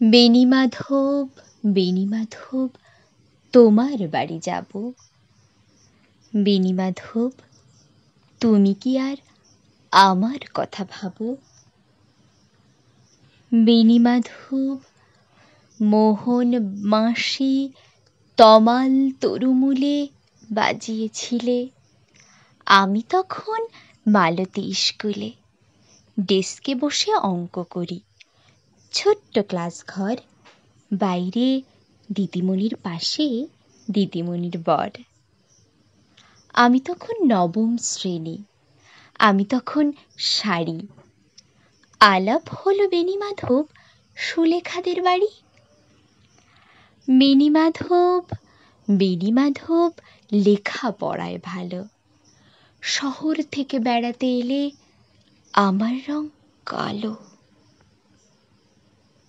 বেণীমাধব, বেণীমাধব, তোমার বাড়ি যাব। বেণীমাধব, তুমি কি আর আমার কথা ভাবো? বেণীমাধব, মোহন বাঁশি তমাল তরুমূলে বাজিয়েছিলে। আমি তখন মালতী স্কুলে ডেস্কে বসে অঙ্ক করি। ছোট্ট ক্লাস ঘর, বাইরে দিদিমণির পাশে দিদিমণির বর। আমি তখন নবম শ্রেণী, আমি তখন শাড়ি। আলাপ হলো বেণীমাধব সুলেখাদের বাড়ি। বেণীমাধব, বেণীমাধব লেখা পড়ায় ভালো। শহর থেকে বেড়াতে এলে আমার রং কালো।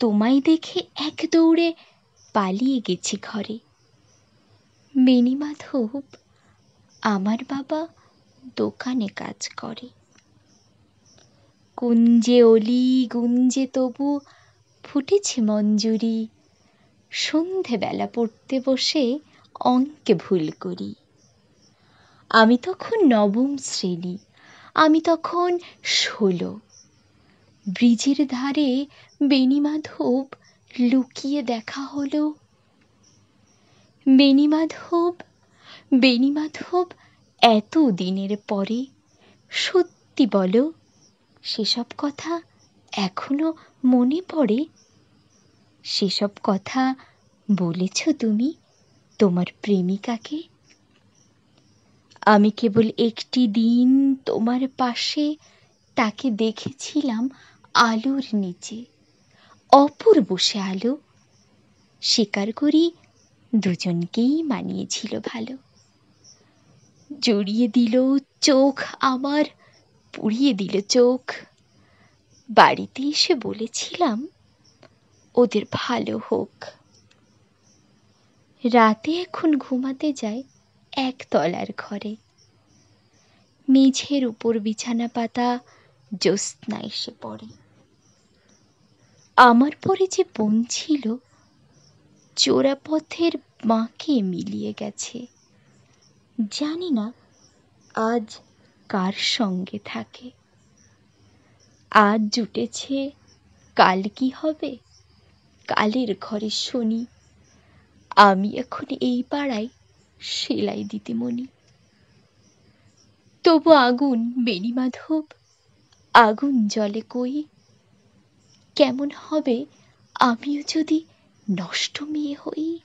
তোমায় দেখে এক দৌড়ে পালিয়ে গেছি ঘরে। বেণীমাধব, আমার বাবা দোকানে কাজ করে। কুঞ্জে অলি গুঞ্জে তবু ফুটেছে মঞ্জুরি। সন্ধেবেলা পড়তে বসে অঙ্কে ভুল করি। আমি তখন নবম শ্রেণী, আমি তখন 16। ব্রিজের ধারে বেণীমাধব লুকিয়ে দেখা হলো। বেণীমাধব, বেণীমাধব, এত দিনের পরে সত্যি বলো, সেসব কথা এখনো মনে পড়ে? সেসব কথা বলেছ তুমি তোমার প্রেমিকাকে? আমি কেবল একটি দিন তোমার পাশে তাকে দেখেছিলাম আলোর নিচে, অপূর্ব সে আলো। স্বীকার করি দুজনকেই মানিয়েছিল ভালো। জড়িয়ে দিল চোখ আমার, পুড়িয়ে দিল চোখ। বাড়িতে এসে বলেছিলাম ওদের ভালো হোক। রাতে এখন ঘুমাতে যাই একতলার ঘরে। মেঝের উপর বিছানা পাতা, জ্যোৎস্না এসে পড়ে। আমার পরে যে বোন ছিল চোরাপথের বাঁকে মিলিয়ে গেছে। জানি না আজ কার সঙ্গে থাকে। আজ জুটেছে, কাল কি হবে? কালের ঘরে শুনি আমি এখন এই পাড়ায় সেলাই দিদিমণি। তবু আগুন বেণীমাধব, আগুন জ্বলে কই। কেমন হবে আমিও যদি নষ্ট মেয়ে হই?